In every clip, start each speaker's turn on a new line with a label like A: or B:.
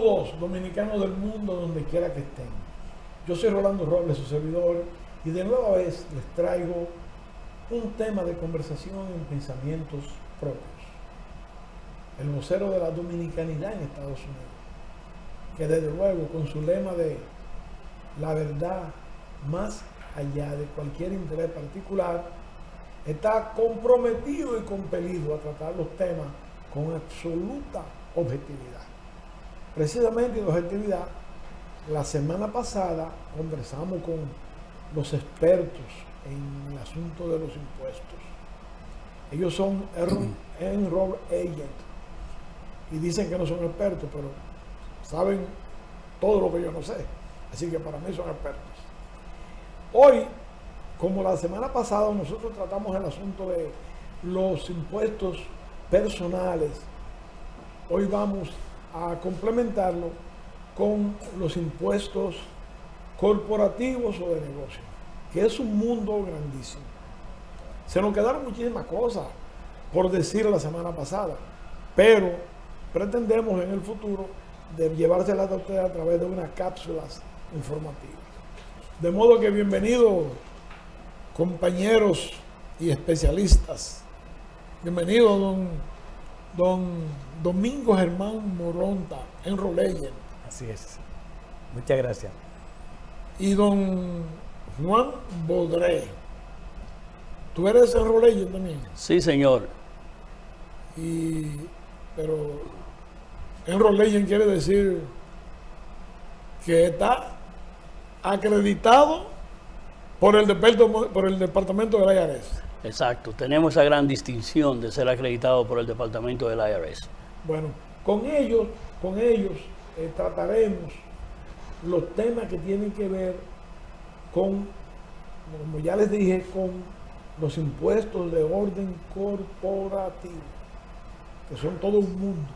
A: Saludos dominicanos del mundo donde quiera que estén. Yo soy Rolando Robles, su servidor, y de nueva vez les traigo un tema de conversación en pensamientos propios. El vocero de la dominicanidad en Estados Unidos, que desde luego con su lema de la verdad más allá de cualquier interés particular, está comprometido y compelido a tratar los temas con absoluta objetividad. Precisamente de objetividad, la semana pasada conversamos con los expertos en el asunto de los impuestos. Ellos son enroll agent y dicen que no son expertos, pero saben todo lo que yo no sé. Así que para mí son expertos. Hoy, como la semana pasada, nosotros tratamos el asunto de los impuestos personales. Hoy vamos a complementarlo con los impuestos corporativos o de negocio, que es un mundo grandísimo. Se nos quedaron muchísimas cosas por decir la semana pasada, pero pretendemos en el futuro de llevárselas a ustedes a través de unas cápsulas informativas. De modo que bienvenidos compañeros y especialistas. Bienvenido don Domingo Germán Moronta, enroll agent.
B: Así es. Muchas gracias.
A: Y don Juan Bodré. ¿Tú eres enroll agent también?
C: Sí, señor.
A: Pero enroll agent quiere decir que está acreditado por el departamento del IRS.
C: Exacto. Tenemos esa gran distinción de ser acreditado por el departamento del IRS.
A: Bueno, con ellos trataremos los temas que tienen que ver con, como ya les dije, con los impuestos de orden corporativo, que son todo un mundo.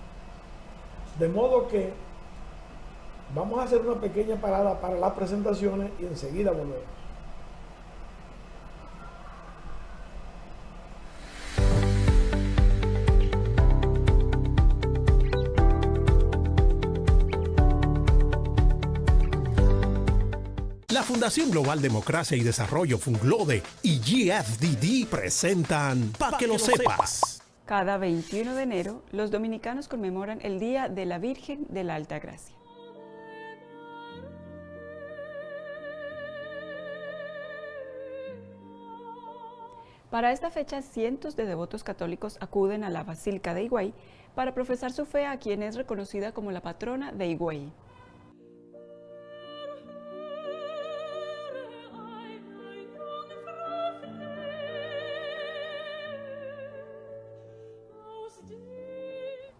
A: De modo que vamos a hacer una pequeña parada para las presentaciones y enseguida volvemos.
D: La Fundación Global Democracia y Desarrollo Funglode y GFDD presentan Pa' que lo sepas.
E: Cada 21 de enero, los dominicanos conmemoran el Día de la Virgen de la Alta Gracia. Para esta fecha, cientos de devotos católicos acuden a la Basílica de Higüey para profesar su fe a quien es reconocida como la patrona de Higüey.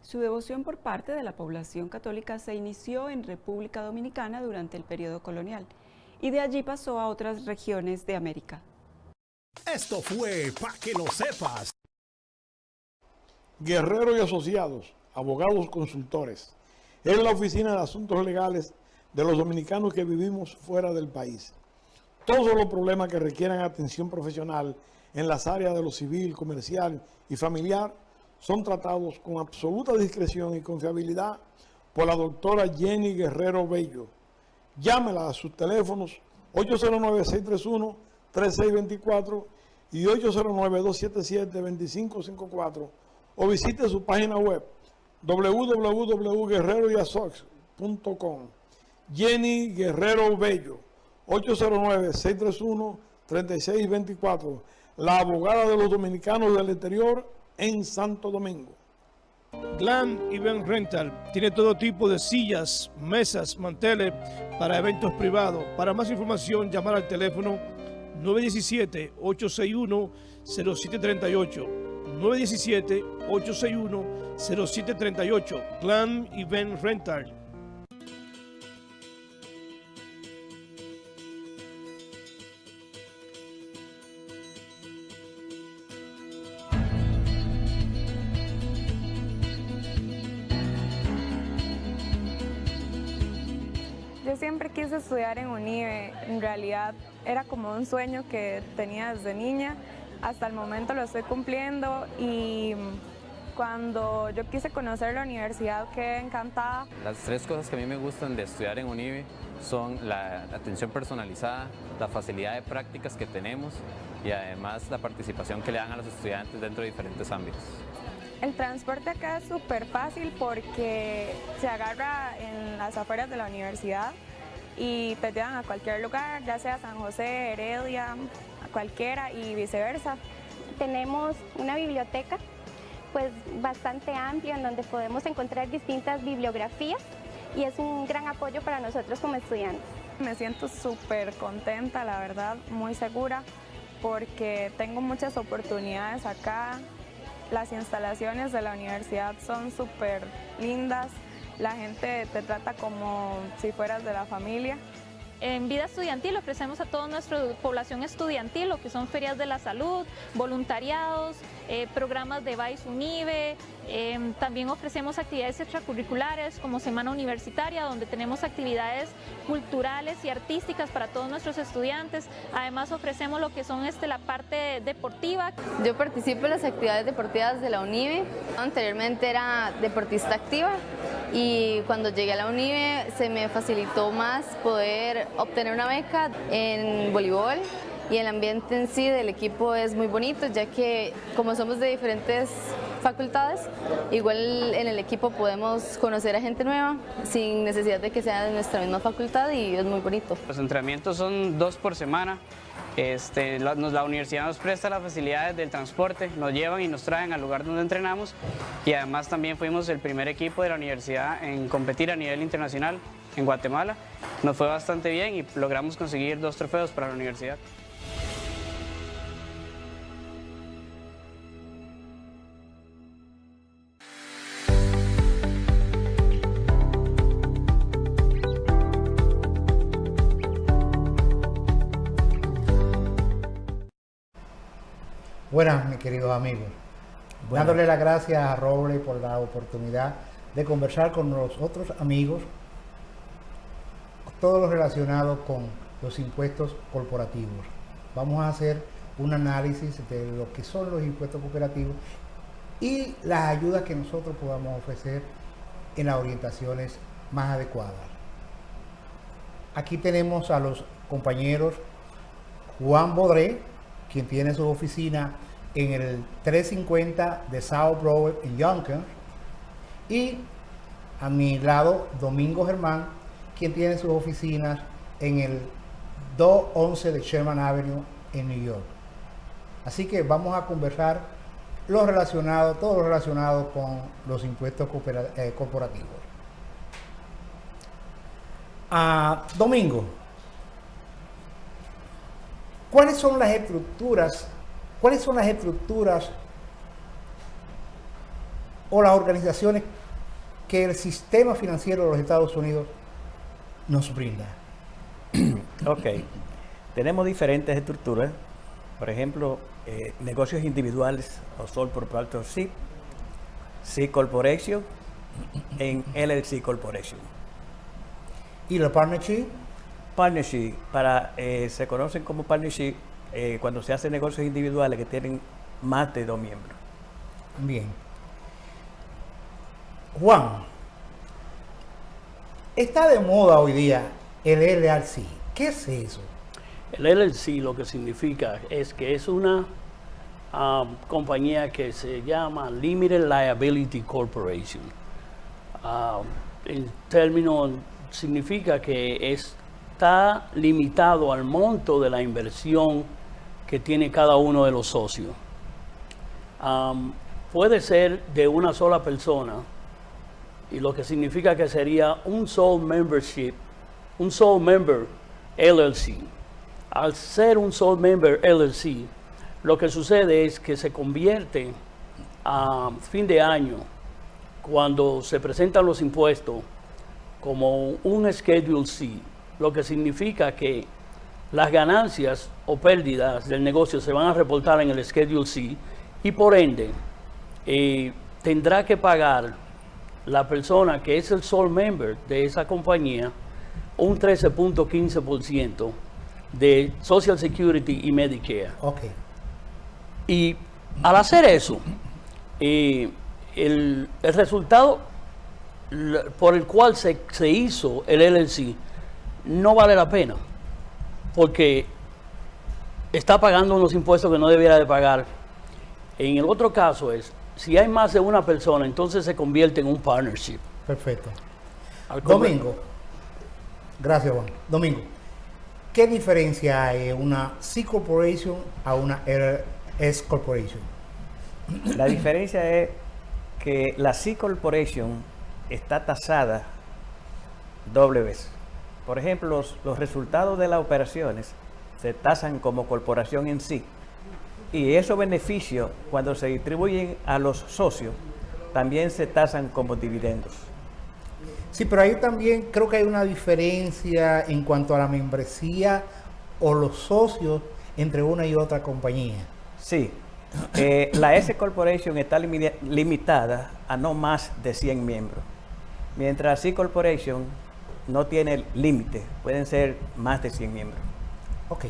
E: Su devoción por parte de la población católica se inició en República Dominicana durante el periodo colonial y de allí pasó a otras regiones de América.
D: Esto fue Pa' que lo sepas.
A: Guerrero y Asociados, abogados consultores. Es la oficina de asuntos legales de los dominicanos que vivimos fuera del país. Todos los problemas que requieran atención profesional en las áreas de lo civil, comercial y familiar son tratados con absoluta discreción y confiabilidad por la doctora Jenny Guerrero Bello. Llámela a sus teléfonos 809-631-3624 y 809-277-2554 o visite su página web www.guerreroyasox.com. Jenny Guerrero Bello, 809-631-3624, la abogada de los dominicanos del exterior en Santo Domingo.
F: Glam Event Rental tiene todo tipo de sillas, mesas, manteles para eventos privados. Para más información, llamar al teléfono 917-861-0738. 917-861-0738. Glam Event Rental.
G: Yo siempre quise estudiar en UNIBE, en realidad era como un sueño que tenía desde niña, hasta el momento lo estoy cumpliendo y Cuando yo quise conocer la universidad quedé encantada.
H: Las tres cosas que a mí me gustan de estudiar en UNIVE son la atención personalizada, la facilidad de prácticas que tenemos y además la participación que le dan a los estudiantes dentro de diferentes ámbitos.
G: El transporte acá es súper fácil porque se agarra en las afueras de la universidad y te llevan a cualquier lugar, ya sea San José, Heredia, a cualquiera y viceversa.
I: Tenemos una biblioteca pues bastante amplia en donde podemos encontrar distintas bibliografías y es un gran apoyo para nosotros como estudiantes.
G: Me siento súper contenta, la verdad, muy segura porque tengo muchas oportunidades acá. Las instalaciones de la universidad son súper lindas, la gente te trata como si fueras de la familia.
J: En Vida Estudiantil ofrecemos a toda nuestra población estudiantil lo que son ferias de la salud, voluntariados, programas de Vice UNIVE, también ofrecemos actividades extracurriculares como Semana Universitaria, donde tenemos actividades culturales y artísticas para todos nuestros estudiantes. Además ofrecemos lo que son la parte deportiva.
K: Yo participo en las actividades deportivas de la UNIVE. Anteriormente era deportista activa y cuando llegué a la UNIVE se me facilitó más poder obtener una beca en voleibol y el ambiente en sí del equipo es muy bonito, ya que como somos de diferentes facultades, igual en el equipo podemos conocer a gente nueva sin necesidad de que sea de nuestra misma facultad y es muy bonito.
L: Los entrenamientos son 2 por semana. La universidad nos presta las facilidades del transporte, nos llevan y nos traen al lugar donde entrenamos y además también fuimos el primer equipo de la universidad en competir a nivel internacional en Guatemala. Nos fue bastante bien y logramos conseguir 2 trofeos para la universidad.
M: Buenas, mis queridos amigos.
B: Buenas.
M: Dándole las gracias a Roble por la oportunidad de conversar con los otros amigos, todo lo relacionado con los impuestos corporativos. Vamos a hacer un análisis de lo que son los impuestos corporativos y las ayudas que nosotros podamos ofrecer en las orientaciones más adecuadas. Aquí tenemos a los compañeros Juan Bodré, quien tiene su oficina en el 350 de South Broad en Yonkers, y a mi lado Domingo Germán, quien tiene sus oficinas en el 211 de Sherman Avenue en New York. Así que vamos a conversar todo lo relacionado con los impuestos corporativos. Domingo, ¿cuáles son las estructuras o las organizaciones que el sistema financiero de los Estados Unidos nos brinda?
B: Ok, tenemos diferentes estructuras, por ejemplo, negocios individuales o sole proprietorship, C Corporation, en LLC Corporation.
M: ¿Y la partnership?
B: Partnership, se conocen como partnership cuando se hacen negocios individuales que tienen más de 2 miembros.
M: Bien. Juan, está de moda hoy día el LLC. ¿Qué es eso?
C: El LLC lo que significa es que es una compañía que se llama Limited Liability Corporation. En términos significa que está limitado al monto de la inversión que tiene cada uno de los socios. Puede ser de una sola persona, y lo que significa que sería un sole member LLC. Al ser un sole member LLC, lo que sucede es que se convierte a fin de año, cuando se presentan los impuestos, como un Schedule C, lo que significa que las ganancias o pérdidas del negocio se van a reportar en el Schedule C y por ende tendrá que pagar la persona que es el sole member de esa compañía un 13.15% de Social Security y Medicare.
M: Okay.
C: Y al hacer eso, el resultado por el cual se hizo el LLC no vale la pena, porque está pagando unos impuestos que no debiera de pagar. En el otro caso es, si hay más de una persona, entonces se convierte en un partnership.
M: Perfecto. Domingo, gracias Juan. Domingo, ¿qué diferencia hay en una C Corporation a una S Corporation?
B: La diferencia es que la C Corporation está tasada doble vez. Por ejemplo, los resultados de las operaciones se tasan como corporación en sí, y esos beneficios, cuando se distribuyen a los socios, también se tasan como dividendos.
M: Sí, pero ahí también creo que hay una diferencia en cuanto a la membresía o los socios entre una y otra compañía.
B: Sí, la S Corporation está limitada a no más de 100 miembros, mientras la C Corporation no tiene límite, pueden ser más de 100 miembros.
M: Ok.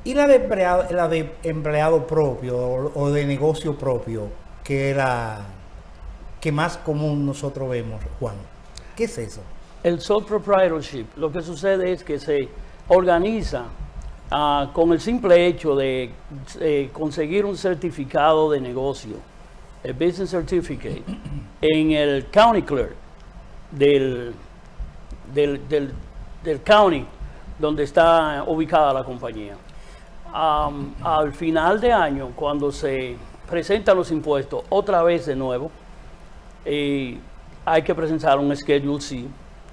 M: ¿Y la de empleado propio o de negocio propio, que es la que más común nosotros vemos, Juan? ¿Qué es eso?
C: El sole proprietorship, lo que sucede es que se organiza con el simple hecho de conseguir un certificado de negocio, el business certificate, en el county clerk del county donde está ubicada la compañía. Al final de año, cuando se presentan los impuestos otra vez de nuevo, hay que presentar un Schedule C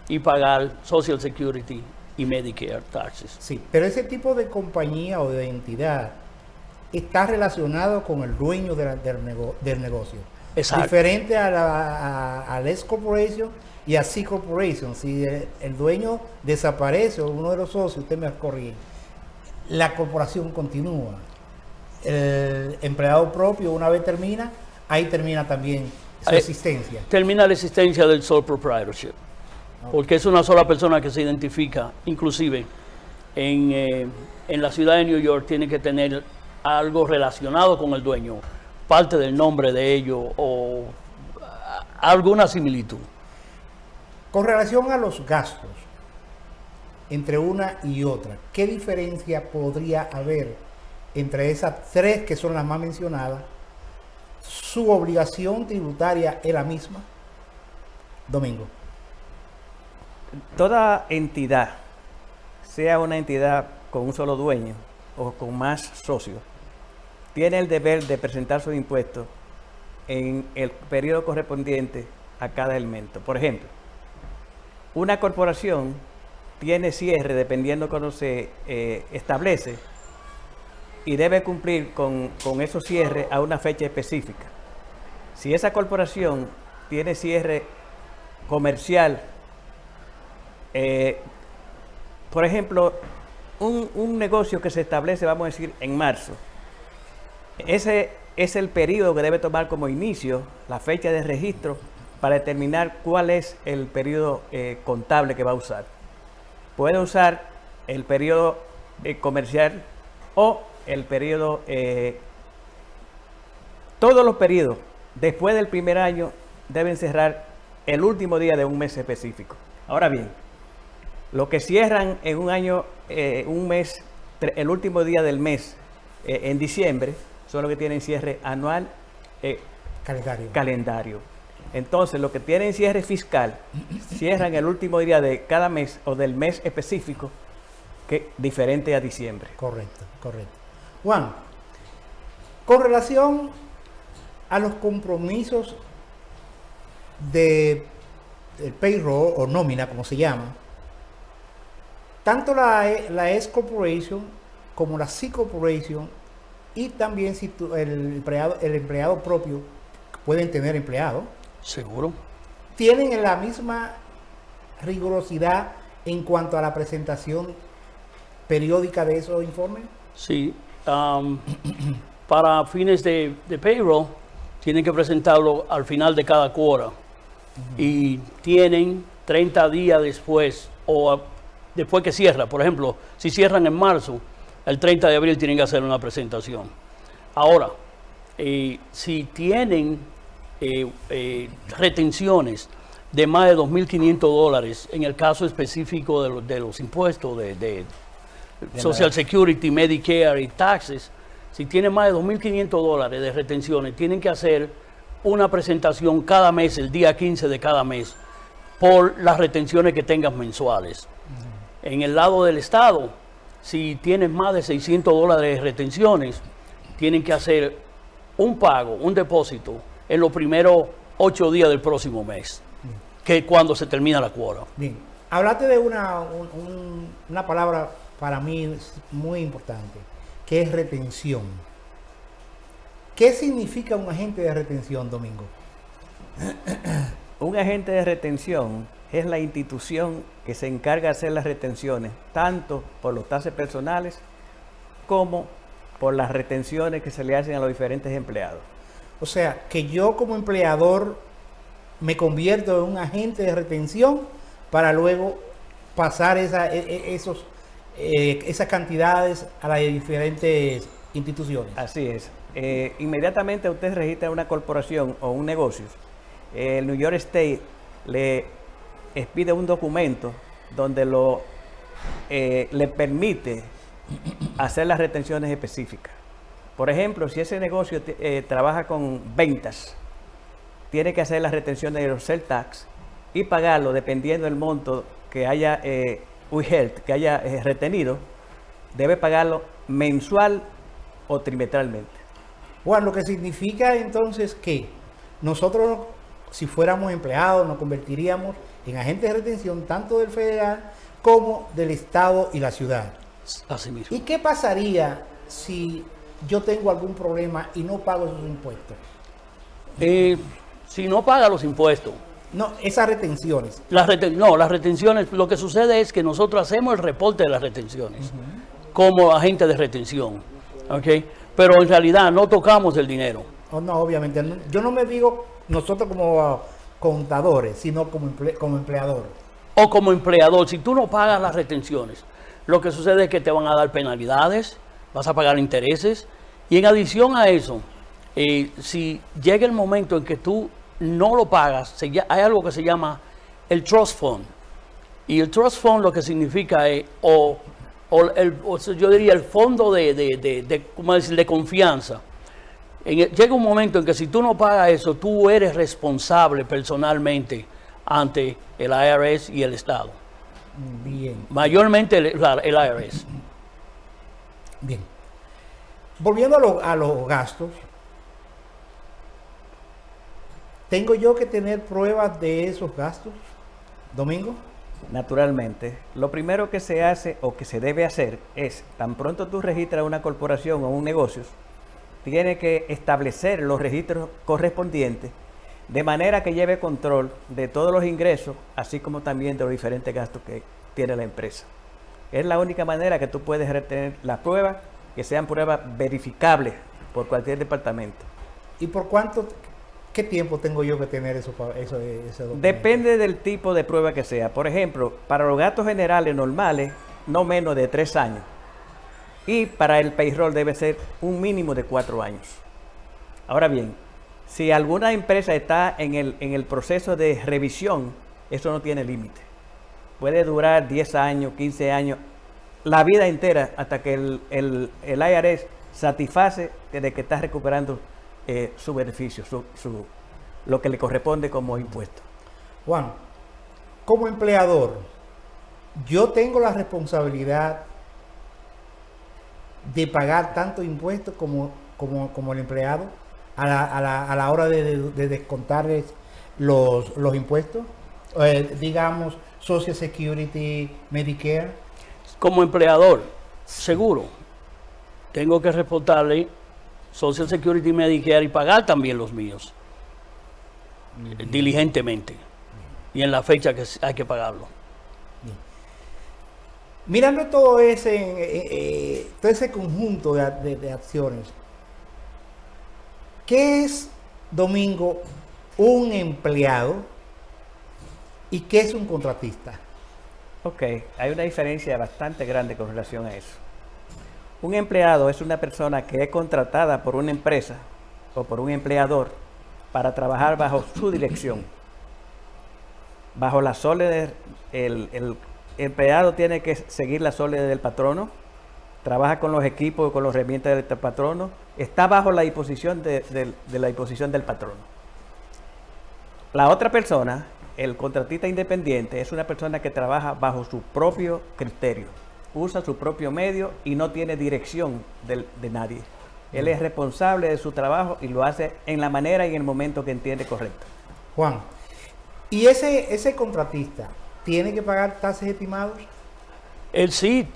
C: y pagar Social Security y Medicare taxes.
M: Sí, pero ese tipo de compañía o de entidad está relacionado con el dueño del negocio.
C: Exacto.
M: Diferente a la S Corporation y a C Corporation. Si el dueño desaparece o uno de los socios, usted me corrige, la corporación continúa. El empleado propio, una vez termina, ahí termina también su existencia.
C: Termina la existencia del sole proprietorship, porque es una sola persona que se identifica. Inclusive en la ciudad de New York tiene que tener algo relacionado con el dueño, parte del nombre de ellos o alguna similitud.
M: Con relación a los gastos entre una y otra, ¿qué diferencia podría haber entre esas tres que son las más mencionadas? ¿Su obligación tributaria es la misma? Domingo.
B: Toda entidad, sea una entidad con un solo dueño o con más socios, tiene el deber de presentar sus impuestos en el periodo correspondiente a cada elemento. Por ejemplo, una corporación tiene cierre dependiendo cuando se establece y debe cumplir con esos cierres a una fecha específica. Si esa corporación tiene cierre comercial, por ejemplo, un negocio que se establece, vamos a decir, en marzo, ese es el periodo que debe tomar como inicio la fecha de registro para determinar cuál es el periodo contable que va a usar. Puede usar el periodo comercial o el periodo, todos los periodos después del primer año deben cerrar el último día de un mes específico. Ahora bien, los que cierran en un año, un mes, el último día del mes en diciembre, son los que tienen cierre anual calendario. Entonces, los que tienen cierre fiscal cierran el último día de cada mes o del mes específico, que diferente a diciembre.
M: Correcto, correcto. Juan, con relación a los compromisos del payroll o nómina, como se llama, tanto la S Corporation como la C Corporation y también si el empleado propio, pueden tener empleado.
C: Seguro.
M: ¿Tienen la misma rigurosidad en cuanto a la presentación periódica de esos informes?
C: Sí. Para fines de payroll, tienen que presentarlo al final de cada cuota. Y tienen 30 días después, o después que cierra. Por ejemplo, si cierran en marzo, el 30 de abril tienen que hacer una presentación. Ahora, si tienen retenciones de más de $2.500 en el caso específico de los impuestos de Social Security, Medicare y taxes. Si tienen más de $2.500 de retenciones, tienen que hacer una presentación cada mes, el día 15 de cada mes, por las retenciones que tengas mensuales. En el lado del Estado, si tienes más de $600 de retenciones, tienen que hacer un pago, un depósito, en los primeros 8 días del próximo mes, que es cuando se termina la cuota.
M: Bien, hablaste de una palabra para mí muy importante, que es retención. ¿Qué significa un agente de retención, Domingo?
B: Un agente de retención es la institución que se encarga de hacer las retenciones, tanto por los taxes personales como por las retenciones que se le hacen a los diferentes empleados.
M: O sea, que yo como empleador me convierto en un agente de retención para luego pasar esas cantidades a las diferentes instituciones.
B: Así es. Inmediatamente usted registra una corporación o un negocio, el New York State le expide un documento donde le permite hacer las retenciones específicas. Por ejemplo, si ese negocio trabaja con ventas, tiene que hacer las retenciones de los sales tax y pagarlo dependiendo del monto que haya withheld, que haya retenido, debe pagarlo mensual o trimestralmente.
M: Bueno, lo que significa entonces que nosotros, si fuéramos empleados, nos convertiríamos en agentes de retención tanto del federal como del estado y la ciudad.
C: Así mismo.
M: ¿Y qué pasaría si yo tengo algún problema y no pago esos impuestos?
C: Si no paga los impuestos.
M: No, esas retenciones.
C: Las retenciones, lo que sucede es que nosotros hacemos el reporte de las retenciones como agente de retención, ¿ok? Pero en realidad no tocamos el dinero.
M: Oh, no, obviamente. Yo no me digo nosotros como contadores, sino como empleador.
C: O como empleador, si tú no pagas las retenciones, lo que sucede es que te van a dar penalidades, vas a pagar intereses, y en adición a eso, si llega el momento en que tú no lo pagas, hay algo que se llama el Trust Fund. Y el Trust Fund lo que significa es, yo diría, el fondo ¿cómo decir?, de confianza. Llega un momento en que si tú no pagas eso, tú eres responsable personalmente ante el IRS y el Estado.
M: Bien.
C: Mayormente el IRS.
M: Bien. Volviendo a los gastos, ¿tengo yo que tener pruebas de esos gastos, Domingo?
B: Naturalmente. Lo primero que se hace o que se debe hacer es, tan pronto tú registras una corporación o un negocio, tiene que establecer los registros correspondientes de manera que lleve control de todos los ingresos, así como también de los diferentes gastos que tiene la empresa. Es la única manera que tú puedes retener las pruebas, que sean pruebas verificables por cualquier departamento.
M: ¿Y por qué tiempo tengo yo que tener ese documento?
B: Depende del tipo de prueba que sea. Por ejemplo, para los gastos generales normales, no menos de 3 años. Y para el payroll debe ser un mínimo de 4 años. Ahora bien, si alguna empresa está en el proceso de revisión, eso no tiene límite. Puede durar 10 años, 15 años, la vida entera, hasta que el IRS satisface de que está recuperando su beneficio, lo que le corresponde como impuesto.
M: Juan, como empleador, yo tengo la responsabilidad de pagar tanto impuestos como el empleado a la hora de descontarles los impuestos, digamos Social Security, Medicare.
C: Como empleador, seguro, tengo que reportarle Social Security, Medicare y pagar también los míos diligentemente y en la fecha que hay que pagarlo.
M: Mirando todo ese conjunto de acciones, ¿qué es, Domingo, un empleado y qué es un contratista?
B: Ok, hay una diferencia bastante grande con relación a eso. Un empleado es una persona que es contratada por una empresa o por un empleador para trabajar bajo su dirección. Bajo las órdenes, el empleado tiene que seguir las órdenes del patrono, trabaja con los equipos, con los herramientas del patrono, está bajo la disposición de la disposición del patrono. La otra persona, el contratista independiente, es una persona que trabaja bajo su propio criterio, usa su propio medio y no tiene dirección de nadie. Él es responsable de su trabajo y lo hace en la manera y en el momento que entiende correcto.
M: Juan, ¿y ese contratista tiene que pagar taxes estimados?
C: Él sí,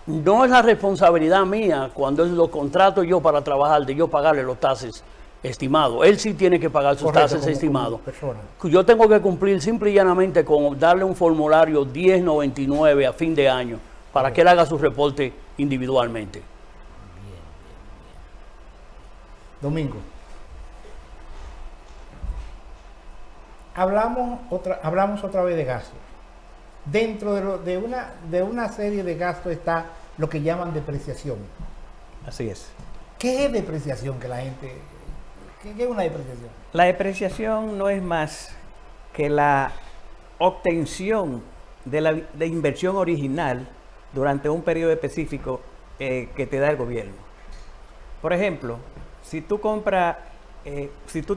C: no es la responsabilidad mía cuando lo contrato yo para trabajar, de yo pagarle los taxes estimados. Él sí tiene que pagar sus taxes estimados. Yo tengo que cumplir simple y llanamente con darle un formulario 1099 a fin de año para que él haga su reporte individualmente.
M: Domingo, hablamos otra vez de gastos. Dentro de una serie de gastos está lo que llaman depreciación.
B: Así es.
M: ¿Qué es depreciación? ¿Qué es una depreciación?
B: La depreciación no es más que la obtención de inversión original durante un periodo específico que te da el gobierno. Por ejemplo, si tú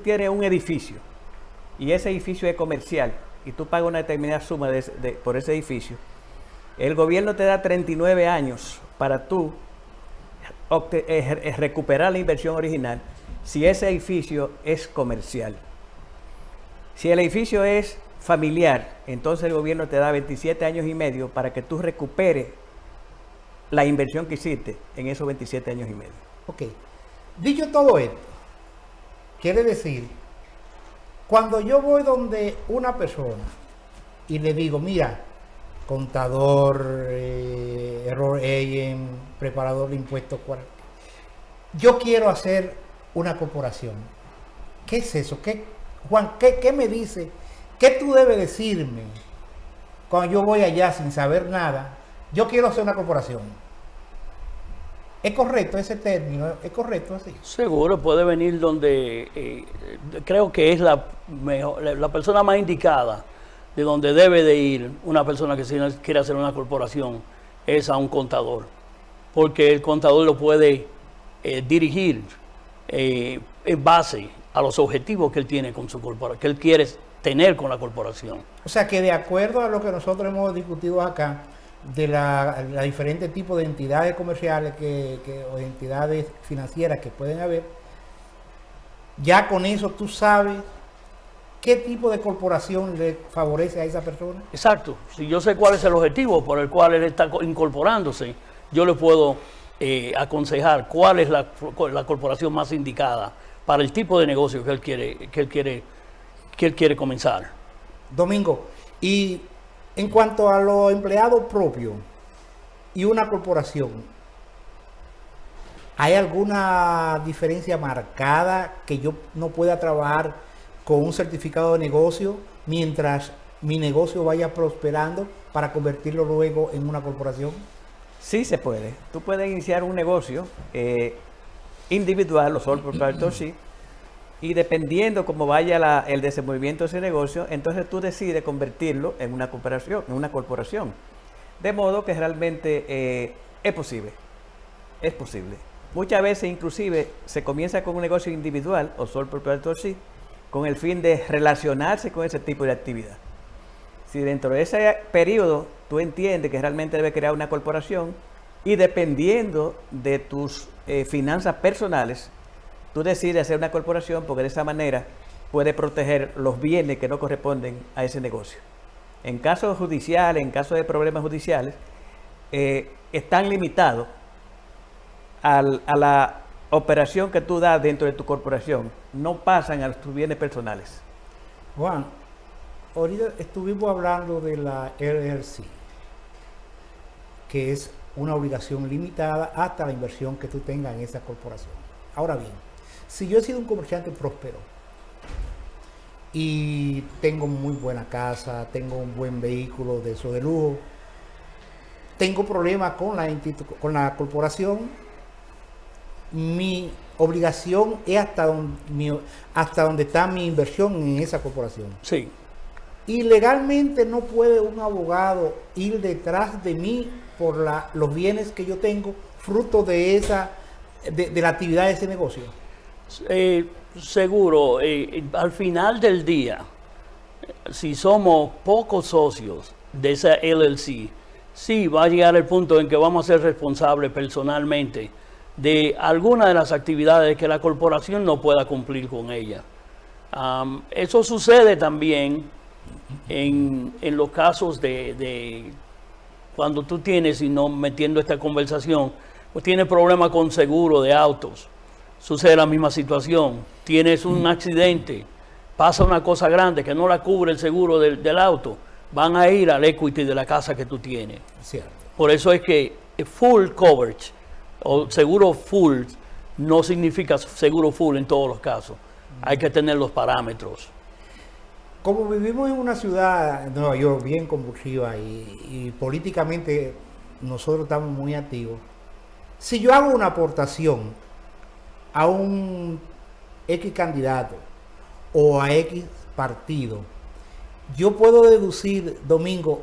B: tienes un edificio y ese edificio es comercial y tú pagas una determinada suma por ese edificio, el gobierno te da 39 años para tú recuperar la inversión original si ese edificio es comercial. Si el edificio es familiar, entonces el gobierno te da 27 años y medio para que tú recuperes la inversión que hiciste en esos 27 años y medio.
M: Ok. Dicho todo esto, quiere decir, cuando yo voy donde una persona y le digo, mira, contador, error agent, preparador de impuestos, yo quiero hacer una corporación. ¿Qué es eso? Juan, ¿qué me dice? ¿Qué tú debes decirme cuando yo voy allá sin saber nada? Yo quiero hacer una corporación. ¿Es correcto ese término? ¿Es correcto así?
C: Seguro, puede venir donde creo que es la persona más indicada de donde debe de ir una persona que quiere hacer una corporación, es a un contador. Porque el contador lo puede dirigir en base a los objetivos que él tiene con su corporación, que él quiere tener con la corporación.
M: O sea que de acuerdo a lo que nosotros hemos discutido acá, de la diferentes tipos de entidades comerciales o entidades financieras que pueden haber, ya con eso tú sabes qué tipo de corporación le favorece a esa persona.
C: Exacto. Si yo sé cuál es el objetivo por el cual él está incorporándose, yo le puedo aconsejar cuál es la corporación más indicada para el tipo de negocio que él quiere comenzar.
M: Domingo, y en cuanto a los empleados propios y una corporación, ¿hay alguna diferencia marcada que yo no pueda trabajar con un certificado de negocio mientras mi negocio vaya prosperando para convertirlo luego en una corporación?
B: Sí se puede. Tú puedes iniciar un negocio individual o sole proprietorship, y dependiendo cómo vaya el desenvolvimiento de ese negocio, entonces tú decides convertirlo en una corporación. De modo que realmente es posible. Es posible. Muchas veces inclusive se comienza con un negocio individual o sole proprietorship con el fin de relacionarse con ese tipo de actividad. Si dentro de ese periodo tú entiendes que realmente debes crear una corporación y dependiendo de tus finanzas personales, tú decides hacer una corporación porque de esa manera puedes proteger los bienes que no corresponden a ese negocio. En casos judiciales, en casos de problemas judiciales, están limitados a la operación que tú das dentro de tu corporación. No pasan a tus bienes personales.
M: Juan, ahorita estuvimos hablando de la LLC, que es una obligación limitada hasta la inversión que tú tengas en esa corporación. Ahora bien, si yo he sido un comerciante próspero y tengo muy buena casa, tengo un buen vehículo de eso de lujo, tengo problemas con la corporación, mi obligación es hasta donde está mi inversión en esa corporación.
C: Sí.
M: Y legalmente no puede un abogado ir detrás de mí por los bienes que yo tengo, fruto de la actividad de ese negocio.
C: Seguro, al final del día, si somos pocos socios de esa LLC, sí va a llegar el punto en que vamos a ser responsables personalmente de alguna de las actividades que la corporación no pueda cumplir con ella. Eso sucede también en los casos de cuando tú tienes, y no metiendo esta conversación, pues tienes problemas con seguro de autos. Sucede la misma situación. Tienes un accidente, pasa una cosa grande que no la cubre el seguro del auto, van a ir al equity de la casa que tú tienes.
M: Cierto.
C: Por eso es que full coverage o seguro full no significa seguro full en todos los casos. Hay que tener los parámetros.
M: Como vivimos en una ciudad, Nueva York, bien convulsiva y políticamente nosotros estamos muy activos, si yo hago una aportación a un X candidato o a X partido, yo puedo deducir, Domingo,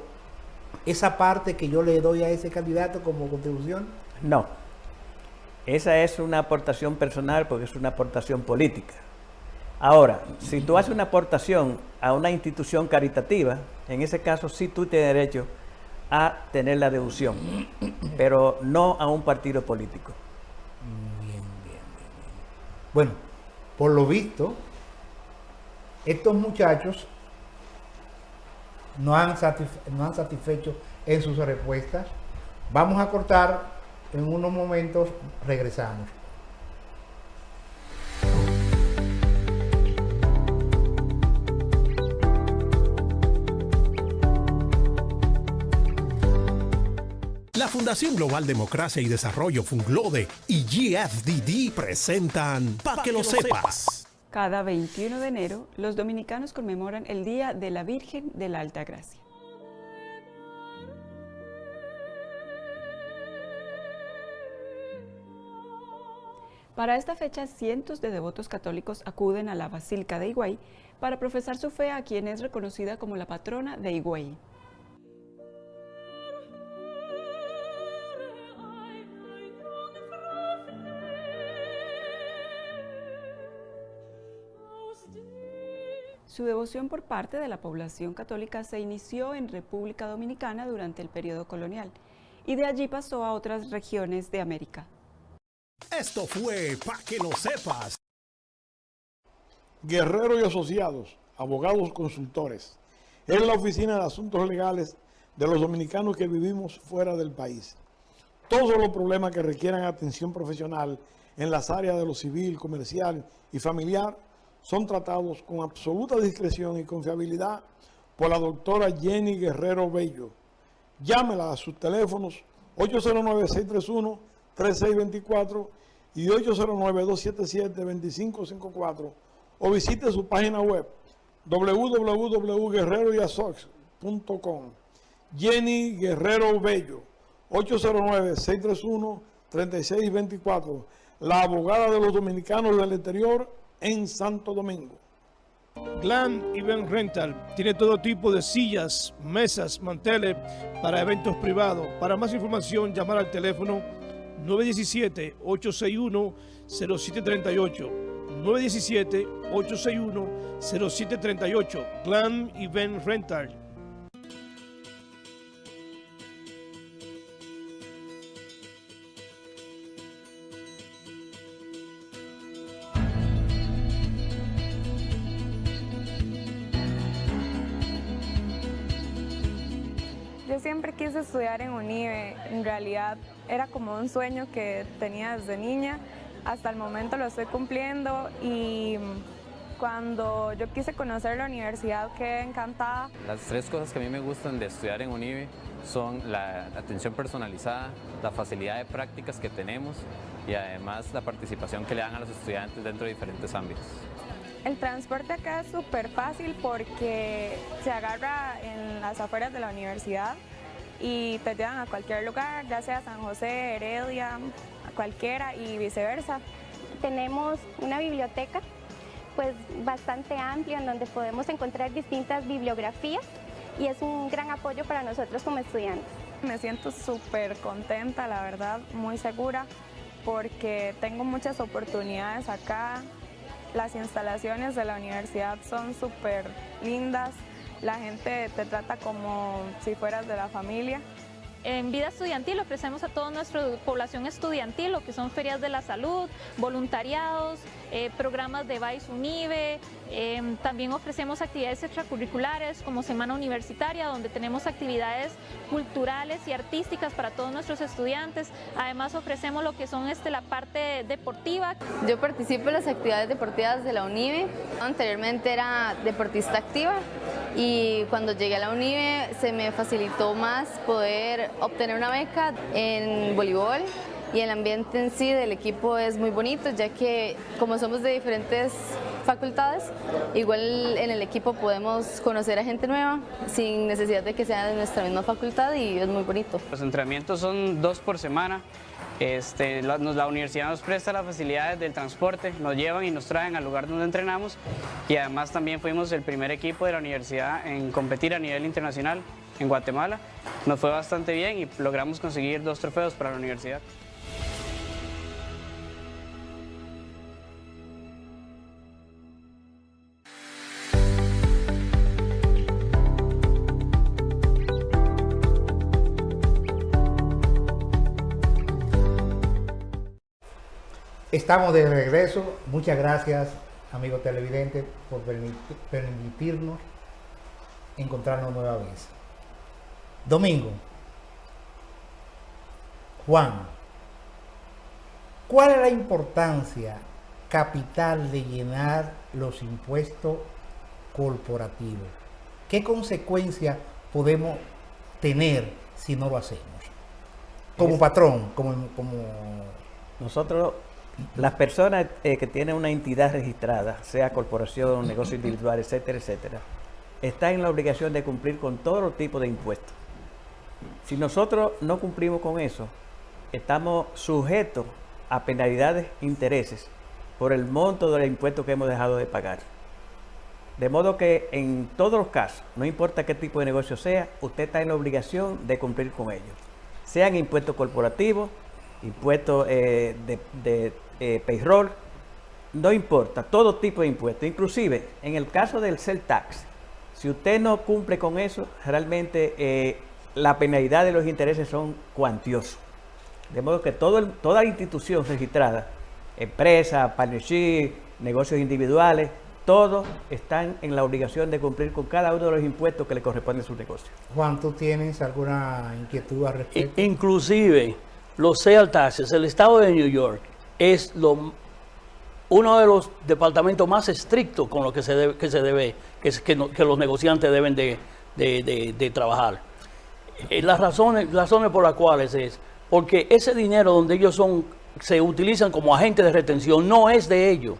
M: esa parte que yo le doy a ese candidato como contribución.
B: No. Esa es una aportación personal porque es una aportación política. Ahora, si tú haces una aportación a una institución caritativa, en ese caso sí tú tienes derecho a tener la deducción, pero no a un partido político.
M: Bien. Bueno, por lo visto, estos muchachos no han satisfecho en sus respuestas. Vamos a cortar, en unos momentos regresamos.
D: La Fundación Global Democracia y Desarrollo Funglode y GFDD presentan Pa' que lo sepas.
E: Cada 21 de enero, los dominicanos conmemoran el Día de la Virgen de la Alta Gracia. Para esta fecha, cientos de devotos católicos acuden a la Basílica de Higüey para profesar su fe a quien es reconocida como la patrona de Higüey. Su devoción por parte de la población católica se inició en República Dominicana durante el periodo colonial y de allí pasó a otras regiones de América.
D: Esto fue Pa' que lo sepas.
A: Guerrero y Asociados, abogados consultores. Es la oficina de asuntos legales de los dominicanos que vivimos fuera del país. Todos los problemas que requieran atención profesional en las áreas de lo civil, comercial y familiar son tratados con absoluta discreción y confiabilidad por la doctora Jenny Guerrero Bello. Llámela a sus teléfonos 809-631-3624 y 809-277-2554 o visite su página web www.guerreroyasox.com. Jenny Guerrero Bello, 809-631-3624, la abogada de los dominicanos del exterior en Santo Domingo.
F: Glam Event Rental tiene todo tipo de sillas, mesas, manteles para eventos privados. Para más información, llamar al teléfono 917-861-0738. 917-861-0738. Glam Event Rental.
G: Yo siempre quise estudiar en UNIVE, en realidad era como un sueño que tenía desde niña, hasta el momento lo estoy cumpliendo y cuando yo quise conocer la universidad quedé encantada.
H: Las tres cosas que a mí me gustan de estudiar en UNIVE son la atención personalizada, la facilidad de prácticas que tenemos y además la participación que le dan a los estudiantes dentro de diferentes ámbitos.
G: El transporte acá es súper fácil porque se agarra en las afueras de la universidad y te llevan a cualquier lugar, ya sea San José, Heredia, cualquiera y viceversa.
I: Tenemos una biblioteca pues bastante amplia en donde podemos encontrar distintas bibliografías y es un gran apoyo para nosotros como estudiantes.
G: Me siento súper contenta, la verdad, muy segura, porque tengo muchas oportunidades acá. Las instalaciones de la universidad son súper lindas, la gente te trata como si fueras de la familia.
J: En Vida Estudiantil ofrecemos a toda nuestra población estudiantil lo que son ferias de la salud, voluntariados, programas de Vice Unive, también ofrecemos actividades extracurriculares como Semana Universitaria, donde tenemos actividades culturales y artísticas para todos nuestros estudiantes. Además ofrecemos lo que son la parte deportiva.
K: Yo participo en las actividades deportivas de la UNIVE. Anteriormente era deportista activa y cuando llegué a la UNIVE se me facilitó más poder obtener una beca en voleibol y el ambiente en sí del equipo es muy bonito, ya que como somos de diferentes facultades, igual en el equipo podemos conocer a gente nueva sin necesidad de que sea de nuestra misma facultad y es muy bonito.
L: Los entrenamientos son 2 por semana. La universidad nos presta las facilidades del transporte, nos llevan y nos traen al lugar donde entrenamos y además también fuimos el primer equipo de la universidad en competir a nivel internacional en Guatemala. Nos fue bastante bien y logramos conseguir 2 trofeos para la universidad.
M: Estamos de regreso. Muchas gracias, amigos televidentes, por permitirnos encontrarnos nueva vez. Domingo, Juan, ¿cuál es la importancia capital de llenar los impuestos corporativos? ¿Qué consecuencias podemos tener si no lo hacemos? Como patrón, como...
B: Nosotros, las personas que tienen una entidad registrada, sea corporación, negocio individual, etcétera, etcétera, están en la obligación de cumplir con todo los tipos de impuestos. Si nosotros no cumplimos con eso, estamos sujetos a penalidades e intereses por el monto del impuesto que hemos dejado de pagar. De modo que en todos los casos, no importa qué tipo de negocio sea, usted está en la obligación de cumplir con ellos. Sean impuestos corporativos, impuestos de payroll, no importa, todo tipo de impuestos. Inclusive, en el caso del sales tax, si usted no cumple con eso, realmente la penalidad de los intereses son cuantiosos. De modo que toda institución registrada, empresa, partnership, negocios individuales, todos están en la obligación de cumplir con cada uno de los impuestos que le corresponden a su negocio.
M: Juan, ¿tú tienes alguna inquietud al respecto?
C: Inclusive, los sales taxes, el estado de New York es uno de los departamentos más estrictos con lo que que los negociantes deben de trabajar. Las razones por las cuales es porque ese dinero donde ellos se utilizan como agentes de retención no es de ellos,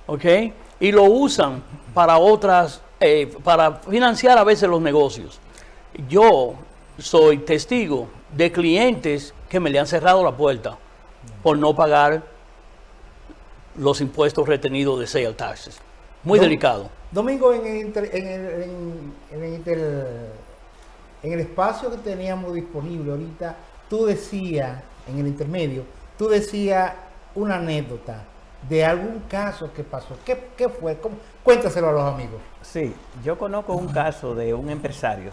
C: ¿ok? Y lo usan para para financiar a veces los negocios. Yo soy testigo de clientes que me le han cerrado la puerta por no pagar los impuestos retenidos de sales taxes. Muy delicado.
M: Domingo, en el espacio que teníamos disponible ahorita, tú decías, en el intermedio, tú decías una anécdota de algún caso que pasó. ¿Qué fue? Cuéntaselo a los amigos.
B: Sí, yo conozco un caso de un empresario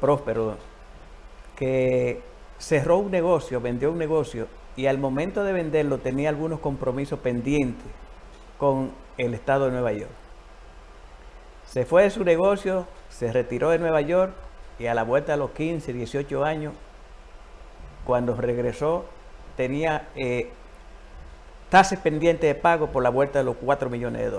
B: próspero que cerró un negocio, vendió un negocio y al momento de venderlo tenía algunos compromisos pendientes con el estado de Nueva York. Se fue de su negocio, se retiró de Nueva York y a la vuelta de los 15, 18 años, cuando regresó, tenía tasas pendientes de pago por la vuelta de los $4 millones.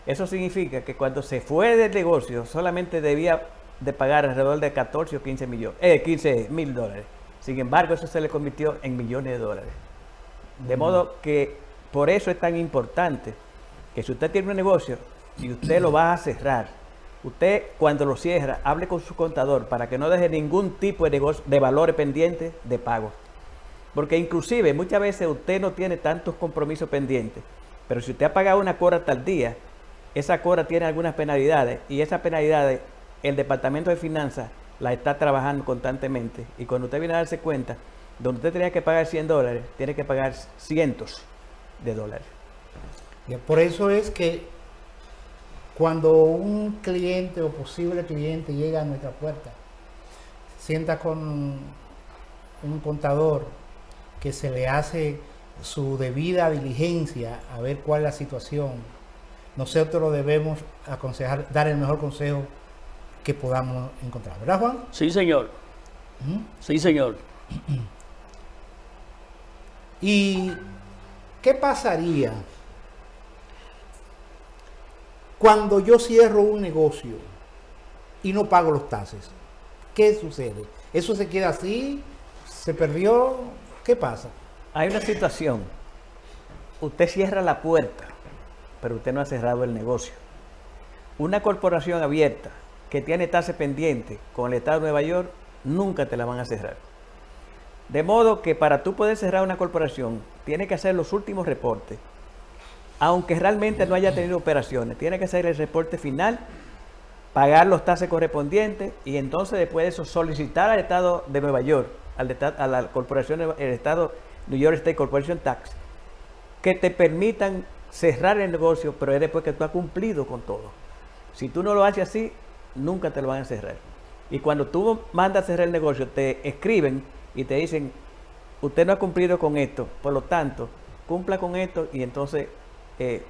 B: Eso significa que cuando se fue del negocio solamente debía de pagar alrededor de 14 o 15 mil dólares. Sin embargo, eso se le convirtió en millones de dólares. De modo que por eso es tan importante que si usted tiene un negocio y usted lo va a cerrar, usted cuando lo cierra, hable con su contador para que no deje ningún tipo de valores pendientes de pago. Porque inclusive muchas veces usted no tiene tantos compromisos pendientes, pero si usted ha pagado una cobra tal día, esa cobra tiene algunas penalidades y esas penalidades el Departamento de Finanzas la está trabajando constantemente. Y cuando usted viene a darse cuenta, donde usted tenía que pagar $100, tiene que pagar cientos de dólares.
M: Y por eso es que cuando un cliente o posible cliente llega a nuestra puerta, sienta con un contador que se le hace su debida diligencia a ver cuál es la situación, nosotros debemos aconsejar, dar el mejor consejo que podamos encontrar. ¿Verdad, Juan?
C: Sí, señor. Sí, señor.
M: ¿Y qué pasaría cuando yo cierro un negocio y no pago los taxes? ¿Qué sucede? ¿Eso se queda así? ¿Se perdió? ¿Qué pasa?
B: Hay una situación. Usted cierra la puerta, pero usted no ha cerrado el negocio. Una corporación abierta que tiene tasa pendiente con el Estado de Nueva York, nunca te la van a cerrar. De modo que para tú poder cerrar una corporación, tiene que hacer los últimos reportes. Aunque realmente no haya tenido operaciones, tiene que hacer el reporte final, pagar los taxes correspondientes y entonces después de eso solicitar al Estado de Nueva York, a la corporación, el Estado New York State Corporation Tax, que te permitan cerrar el negocio, pero es después que tú has cumplido con todo. Si tú no lo haces así, nunca te lo van a cerrar. Y cuando tú mandas a cerrar el negocio, te escriben y te dicen, usted no ha cumplido con esto, por lo tanto, cumpla con esto y entonces se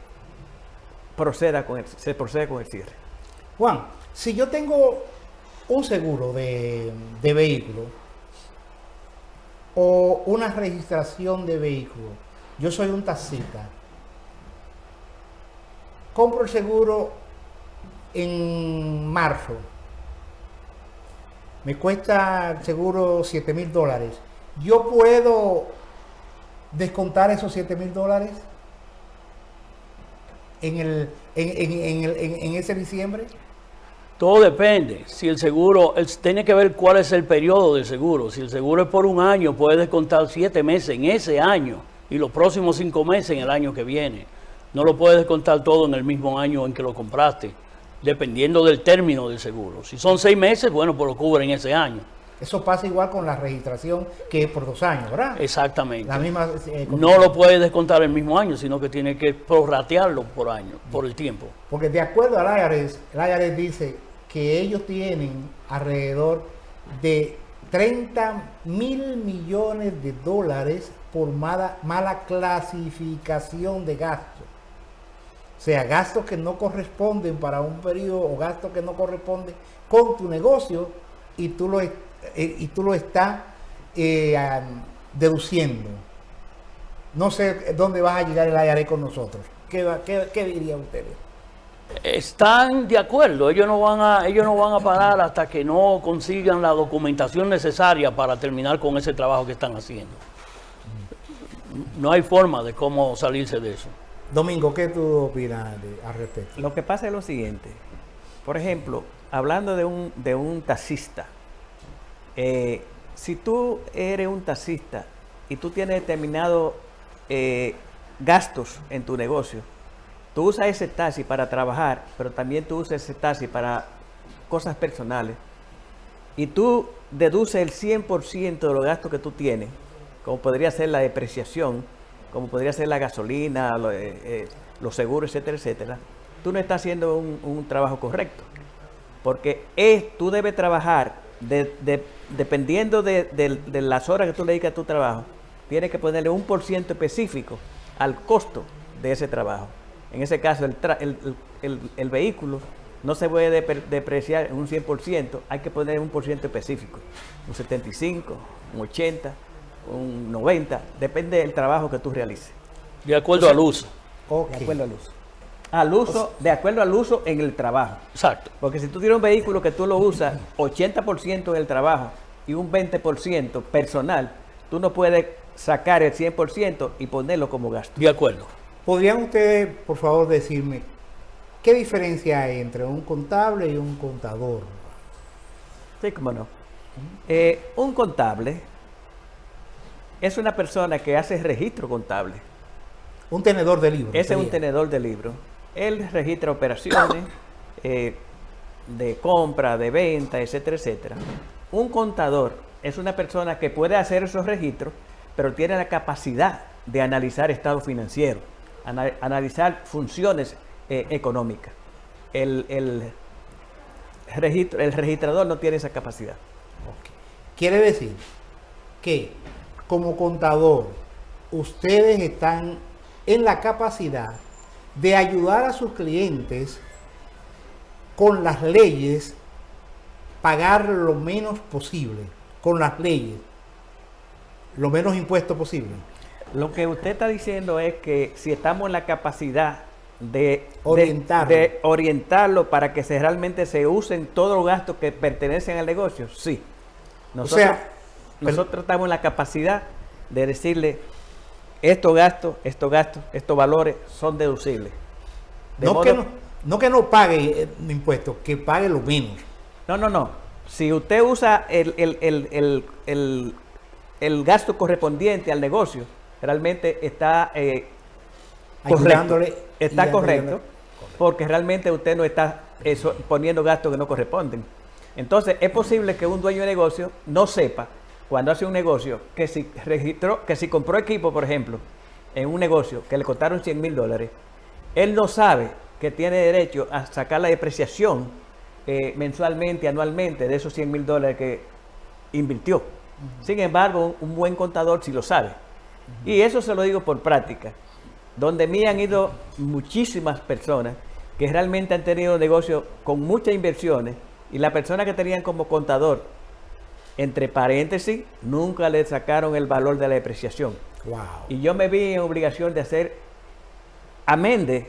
B: procede con el cierre.
M: Juan, si yo tengo un seguro de vehículo o una registración de vehículo, yo soy un taxista, compro el seguro en marzo, me cuesta el seguro $7,000, ¿yo puedo descontar esos $7,000 en ese diciembre?
C: Todo depende. Si el seguro, tiene que ver cuál es el periodo del seguro. Si el seguro es por un año, puedes descontar 7 meses en ese año y los próximos 5 meses en el año que viene. No lo puedes descontar todo en el mismo año en que lo compraste, dependiendo del término del seguro. Si son 6 meses, bueno, pues lo cubren ese año.
M: Eso pasa igual con la registración, que es por 2 años, ¿verdad?
C: Exactamente.
M: La misma,
C: no lo puedes descontar el mismo año, sino que tiene que prorratearlo por año, por el tiempo.
M: Porque de acuerdo al IRS, el IRS dice que ellos tienen alrededor de $30,000 millones por mala clasificación de gastos. O sea, gastos que no corresponden para un periodo o gastos que no corresponden con tu negocio y tú lo estás deduciendo. No sé dónde vas a llegar el IRS con nosotros. ¿Qué dirían ustedes?
C: Están de acuerdo, ellos no van a parar hasta que no consigan la documentación necesaria para terminar con ese trabajo que están haciendo. No hay forma de cómo salirse de eso.
M: Domingo, ¿qué tú opinas al respecto?
B: Lo que pasa es lo siguiente. Por ejemplo, hablando de un taxista, si tú eres un taxista y tú tienes determinados gastos en tu negocio, tú usas ese taxi para trabajar, pero también tú usas ese taxi para cosas personales. Y tú deduces el 100% de los gastos que tú tienes, como podría ser la depreciación, como podría ser la gasolina, los seguros, etcétera, etcétera. Tú no estás haciendo un trabajo correcto. Porque tú debes trabajar, dependiendo de las horas que tú le dedicas a tu trabajo, tienes que ponerle un % específico al costo de ese trabajo. En ese caso, el vehículo no se puede depreciar en un 100%, hay que poner un % específico, un 75, un 80, un 90, depende del trabajo que tú realices.
C: De acuerdo al uso.
B: Okay. De acuerdo al uso. De acuerdo al uso en el trabajo.
C: Exacto.
B: Porque si tú tienes un vehículo que tú lo usas 80% en el trabajo y un 20% personal, tú no puedes sacar el 100% y ponerlo como gasto.
C: De acuerdo.
M: ¿Podrían ustedes, por favor, decirme qué diferencia hay entre un contable y un contador?
B: Sí, cómo no. Un contable es una persona que hace registro contable.
M: Un tenedor de libros.
B: Ese es un tenedor de libros. Él registra operaciones de compra, de venta, etcétera, etcétera. Un contador es una persona que puede hacer esos registros, pero tiene la capacidad de analizar estado financiero, analizar funciones económicas. El registrador no tiene esa capacidad.
M: Okay. Quiere decir que como contador, ustedes están en la capacidad de ayudar a sus clientes con las leyes, pagar lo menos posible, con las leyes, lo menos impuestos posible. Lo
B: que usted está diciendo es que si estamos en la capacidad de orientarlo para que realmente se usen todos los gastos que pertenecen al negocio, sí. Nosotros estamos en la capacidad de decirle, estos gastos, estos valores son deducibles.
M: No que no pague impuestos, que pague lo menos.
B: No. Si usted usa el gasto correspondiente al negocio, realmente está correcto, porque realmente usted no está poniendo gastos que no corresponden. Entonces, es posible que un dueño de negocio no sepa, cuando hace un negocio, que si compró equipo, por ejemplo, en un negocio que le costaron $100,000, él no sabe que tiene derecho a sacar la depreciación mensualmente, anualmente, de esos $100,000 que invirtió. Sin embargo, un buen contador sí lo sabe. Y eso se lo digo por práctica. Donde mí han ido muchísimas personas que realmente han tenido negocios con muchas inversiones, y la persona que tenían como contador, entre paréntesis, nunca le sacaron el valor de la depreciación.
M: Wow.
B: Y yo me vi en obligación de hacer amende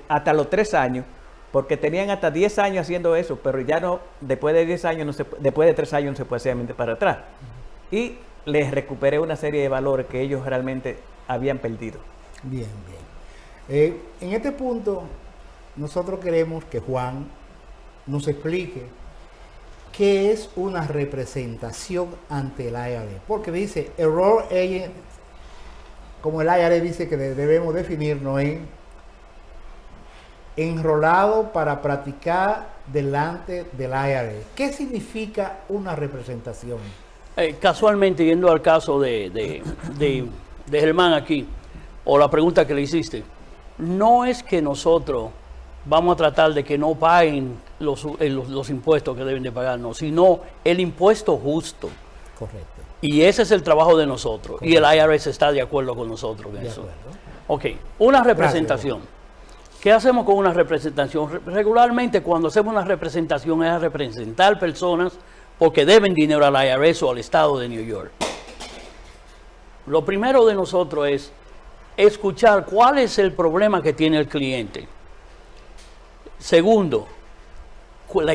B: hasta los 3 años, porque tenían hasta 10 años haciendo eso, pero ya no, después de 10 años, después de 3 años no se puede hacer amende para atrás. Y les recuperé una serie de valores que ellos realmente habían perdido.
M: Bien. En este punto, nosotros queremos que Juan nos explique qué es una representación ante el IRS. Porque dice, Enrolled Agent, como el IRS dice que debemos definirnos en enrolado para practicar delante del IRS. ¿Qué significa una representación?
C: Casualmente, yendo al caso de Germán aquí, o la pregunta que le hiciste, no es que nosotros vamos a tratar de que no paguen los impuestos que deben de pagar, no, sino el impuesto justo.
M: Correcto.
C: Y ese es el trabajo de nosotros. Correcto. Y el IRS está de acuerdo con nosotros en eso. Ok, una representación. Gracias. ¿Qué hacemos con una representación? Regularmente cuando hacemos una representación es a representar personas porque deben dinero al IRS o al estado de New York. Lo primero de nosotros es escuchar cuál es el problema que tiene el cliente. Segundo,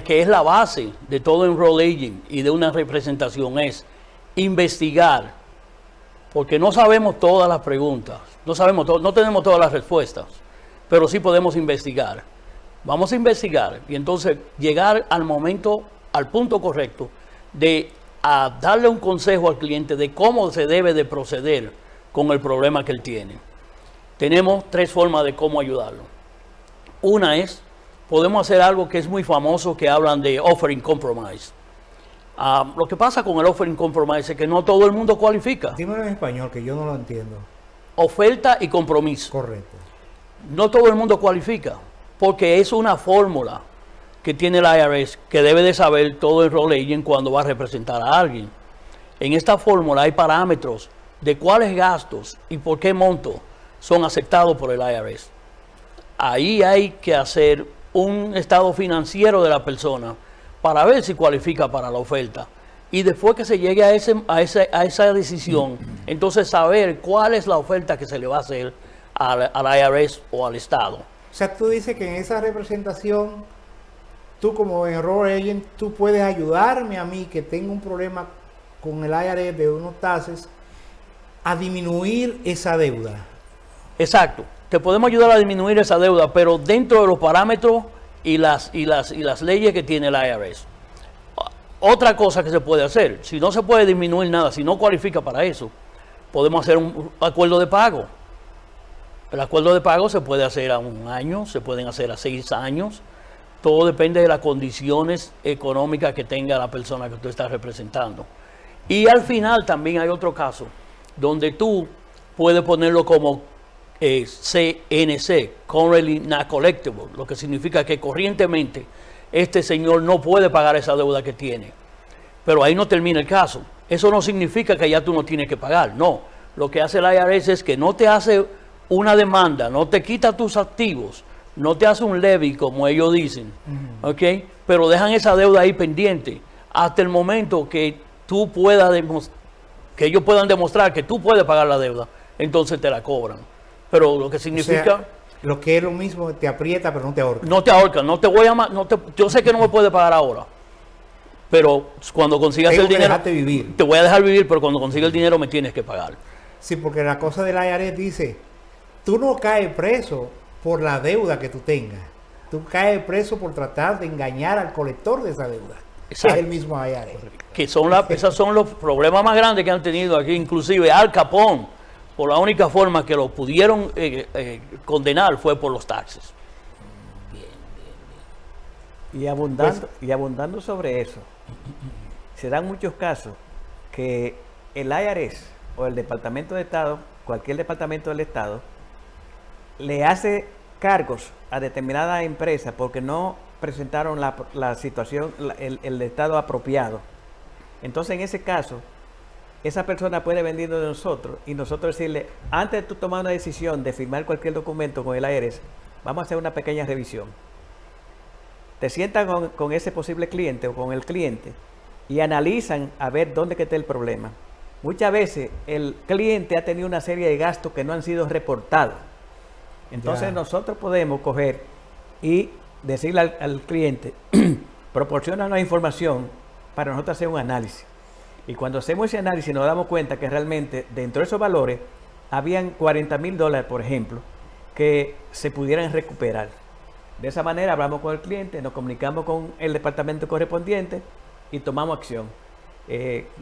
C: que es la base de todo Enrolled Agent y de una representación, es investigar, porque no sabemos todas las preguntas, no tenemos todas las respuestas, pero sí podemos investigar. Vamos a investigar y entonces llegar al punto correcto de darle un consejo al cliente de cómo se debe de proceder con el problema que él tiene. Tenemos 3 formas de cómo ayudarlo. Una es, podemos hacer algo que es muy famoso, que hablan de offering compromise. Lo que pasa con el offering compromise es que no todo el mundo cualifica.
M: Dímelo en español, que yo no lo entiendo.
C: Oferta y compromiso.
M: Correcto.
C: No todo el mundo cualifica, porque es una fórmula que tiene el IRS que debe de saber todo Enrolled Agent cuando va a representar a alguien. En esta fórmula hay parámetros de cuáles gastos y por qué monto son aceptados por el IRS. Ahí hay que hacer un estado financiero de la persona para ver si cualifica para la oferta. Y después que se llegue a esa decisión, entonces saber cuál es la oferta que se le va a hacer al IRS o al Estado.
M: O sea, tú dices que en esa representación, tú como Enrolled Agent, tú puedes ayudarme a mí que tengo un problema con el IRS de unos taxes a disminuir esa deuda.
C: Exacto. Te podemos ayudar a disminuir esa deuda, pero dentro de los parámetros y las leyes que tiene el IRS. Otra cosa que se puede hacer, si no se puede disminuir nada, si no cualifica para eso, podemos hacer un acuerdo de pago. El acuerdo de pago se puede hacer a 1 año, se pueden hacer a 6 años. Todo depende de las condiciones económicas que tenga la persona que tú estás representando. Y al final también hay otro caso donde tú puedes ponerlo como CNC, Currently Not Collectible, lo que significa que corrientemente este señor no puede pagar esa deuda que tiene. Pero ahí no termina el caso. Eso no significa que ya tú no tienes que pagar, no. Lo que hace el IRS es que no te hace una demanda, no te quita tus activos, no te hace un levy como ellos dicen, ¿ok? Pero dejan esa deuda ahí pendiente hasta el momento que tú puedas que ellos puedan demostrar que tú puedes pagar la deuda, entonces te la cobran. Pero lo que significa...
M: O sea, lo que es lo mismo, te aprieta pero no te ahorca.
C: No te ahorca, no te voy a... yo sé que no me puedes pagar ahora, pero cuando consigas el dinero...
M: Vivir.
C: Te voy a dejar vivir, pero cuando consigas el dinero me tienes que pagar.
M: Sí, porque la cosa del IRS dice, tú no caes preso por la deuda que tú tengas. Tú caes preso por tratar de engañar al colector de esa deuda. Es el mismo IRS.
C: Que son esos son los problemas más grandes que han tenido aquí, inclusive Al Capone, por la única forma que lo pudieron condenar fue por los taxes.
B: Y abundando sobre eso, se dan muchos casos que el IRS o el Departamento de Estado, cualquier departamento del Estado, le hace cargos a determinada empresa porque no presentaron la situación, el estado apropiado. Entonces, en ese caso, esa persona puede venir de nosotros y nosotros decirle, antes de tú tomar una decisión de firmar cualquier documento con el IRS, vamos a hacer una pequeña revisión. Te sientan con ese posible cliente o con el cliente y analizan a ver dónde que está el problema. Muchas veces el cliente ha tenido una serie de gastos que no han sido reportados. Entonces nosotros podemos coger y decirle al cliente, proporciona la información para nosotros hacer un análisis. Y cuando hacemos ese análisis nos damos cuenta que realmente dentro de esos valores habían $40,000, por ejemplo, que se pudieran recuperar. De esa manera hablamos con el cliente, nos comunicamos con el departamento correspondiente y tomamos acción.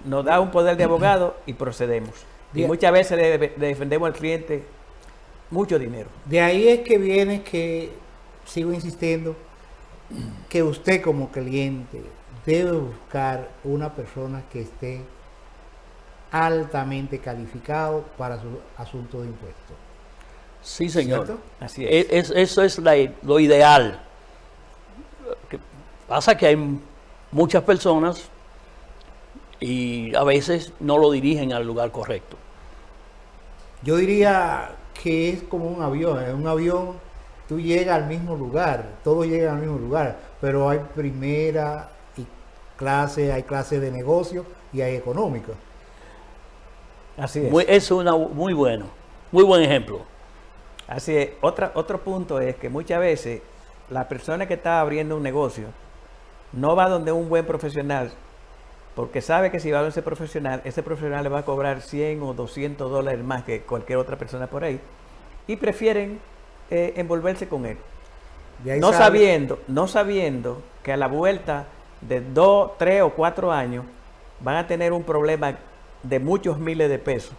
B: Nos da un poder de abogado y procedemos. Y muchas veces le defendemos al cliente mucho dinero.
M: De ahí es que viene que, sigo insistiendo, que usted como cliente debe buscar una persona que esté altamente calificado para su asunto de impuestos.
C: Sí, señor.
M: ¿Cierto?
C: Así es. Eso es lo ideal. Que pasa que hay muchas personas y a veces no lo dirigen al lugar correcto.
M: Yo diría que es como un avión. En un avión tú llegas al mismo lugar, todos llegan al mismo lugar, pero hay primera y clase, hay clase de negocio y hay económica.
B: Así es.
C: Es muy buen ejemplo.
B: Así es. Otro punto es que muchas veces la persona que está abriendo un negocio no va donde un buen profesional porque sabe que si va a ese profesional le va a cobrar $100 o $200 más que cualquier otra persona por ahí y prefieren envolverse con él. No sabiendo que a la vuelta de 2, 3 o 4 años van a tener un problema de muchos miles de pesos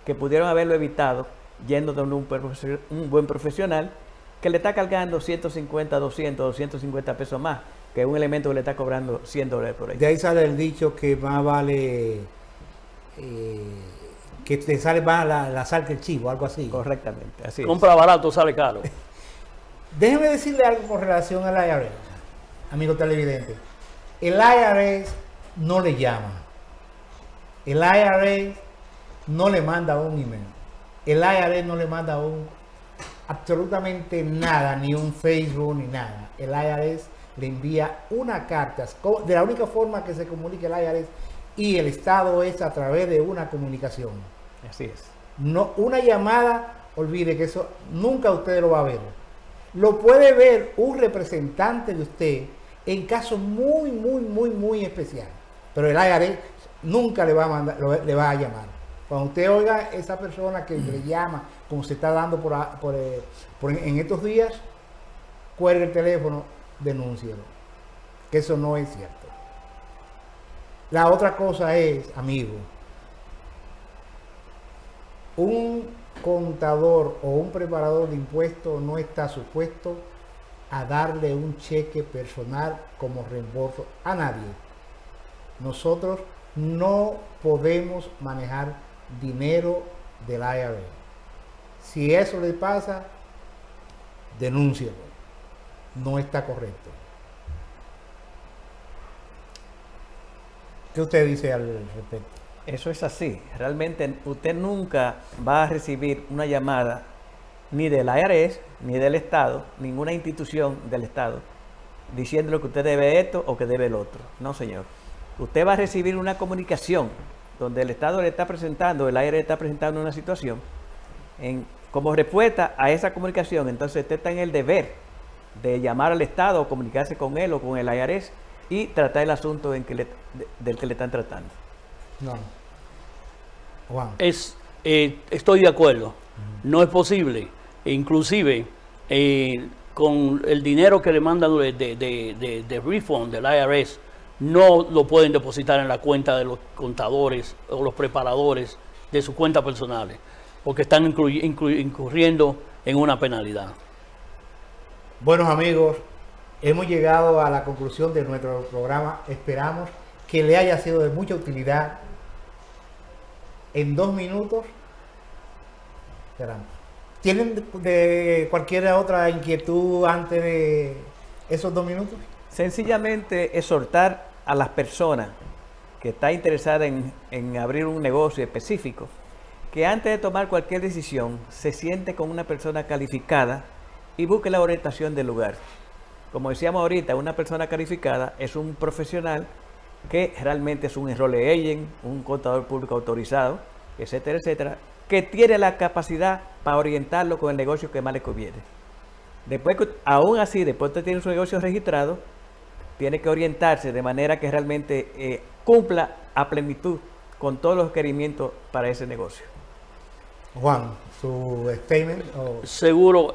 B: que pudieron haberlo evitado yendo de un buen profesional que le está cargando 150, 200, 250 pesos más que un elemento que le está cobrando $100 por ahí.
M: De ahí sale el dicho que más vale que te sale más la sal que el chivo, algo así.
B: Correctamente, así
C: Compra barato, sale caro.
M: Déjeme decirle algo con relación al IRS, amigo televidente. El IRS no le llama. El IRS no le manda un email. El IRS no le manda absolutamente nada, ni un Facebook, ni nada. El IRS le envía una carta. De la única forma que se comunica el IRS y el Estado es a través de una comunicación.
B: Así es.
M: No, una llamada, olvide que eso nunca usted lo va a ver. Lo puede ver un representante de usted en casos muy especial. Pero el IRS nunca le va a mandar, le va a llamar. Cuando usted oiga a esa persona que le llama, como se está dando en estos días, cuelgue el teléfono, denúncielo. Que eso no es cierto. La otra cosa es, amigo, Un contador o un preparador de impuestos no está supuesto a darle un cheque personal como reembolso a nadie. Nosotros no podemos manejar dinero del IRS. Si eso le pasa, denúncielo. No está correcto. ¿Qué usted dice al respecto?
B: Eso es así. Realmente usted nunca va a recibir una llamada ni del IRS, ni del Estado, ninguna institución del Estado, diciéndole que usted debe esto o que debe el otro. No, señor. Usted va a recibir una comunicación donde el Estado le está presentando, el IRS está presentando una situación. Como respuesta a esa comunicación, entonces usted está en el deber de llamar al Estado o comunicarse con él o con el IRS y tratar el asunto del que le están tratando.
M: No. Juan.
C: Estoy de acuerdo. No es posible. Inclusive, con el dinero que le mandan de refund del IRS, no lo pueden depositar en la cuenta de los contadores o los preparadores de sus cuentas personales, porque están incurriendo en una penalidad.
M: Buenos amigos, hemos llegado a la conclusión de nuestro programa. Esperamos que le haya sido de mucha utilidad. En 2 minutos, ¿tienen de cualquier otra inquietud antes de esos 2 minutos?
B: Sencillamente exhortar a las personas que están interesadas en abrir un negocio específico, que antes de tomar cualquier decisión se siente con una persona calificada y busque la orientación del lugar. Como decíamos ahorita, una persona calificada es un profesional que realmente es un enroll agent, un contador público autorizado, etcétera, etcétera, que tiene la capacidad para orientarlo con el negocio que más le conviene. Después, aún así, después de tener su negocio registrado, tiene que orientarse de manera que realmente cumpla a plenitud con todos los requerimientos para ese negocio.
M: Juan, su statement.
C: Seguro,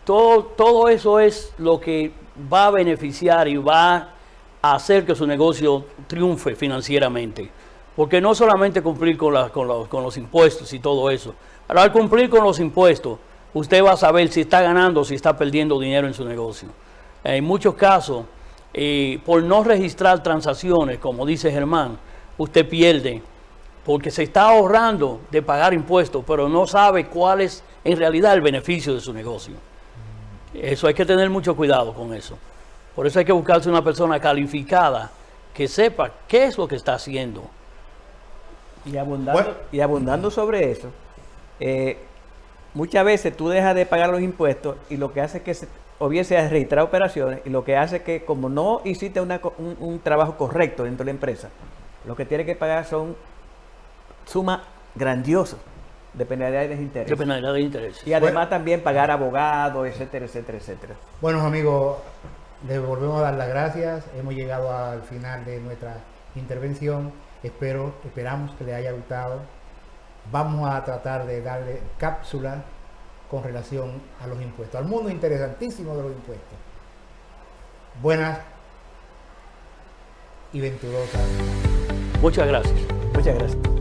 C: todo eso es lo que va a beneficiar y va a hacer que su negocio triunfe financieramente. Porque no solamente cumplir con los impuestos y todo eso. Pero al cumplir con los impuestos, usted va a saber si está ganando o si está perdiendo dinero en su negocio. En muchos casos, por no registrar transacciones, como dice Germán, usted pierde. Porque se está ahorrando de pagar impuestos, pero no sabe cuál es en realidad el beneficio de su negocio. Eso hay que tener mucho cuidado con eso. Por eso hay que buscarse una persona calificada que sepa qué es lo que está haciendo.
B: Y abundando sobre eso, muchas veces tú dejas de pagar los impuestos y lo que hace es que o bien sea registrar operaciones, y lo que hace es que como no hiciste un trabajo correcto dentro de la empresa, lo que tienes que pagar son sumas grandiosas de penalidades de interés.
C: De penalidades de interés.
B: Y además también pagar abogados, etcétera, etcétera, etcétera.
M: Buenos amigos, les volvemos a dar las gracias. Hemos llegado al final de nuestra intervención. Esperamos que les haya gustado. Vamos a tratar de darle cápsula con relación a los impuestos, al mundo interesantísimo de los impuestos. Buenas y venturosas.
C: Muchas gracias.
B: Muchas gracias.